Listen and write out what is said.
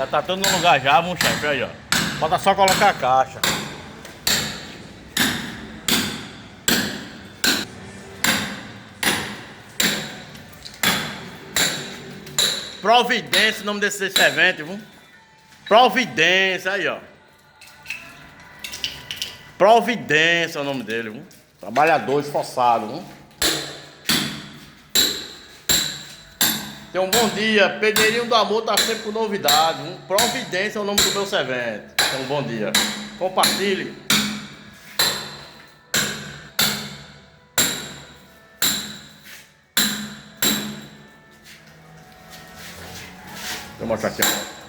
Já tá tudo no lugar já, meu chefe, aí ó. Falta só colocar a caixa. Providência, o nome desse servente, viu? Providência, aí ó. Providência é o nome dele, viu? Trabalhador esforçado, viu? Tenha um bom dia. Pedreirinho do Amor tá sempre com novidade, viu? Providência é o nome do meu servente. Tenha um bom dia. Compartilhe. Deixa eu mostrar aqui, ó.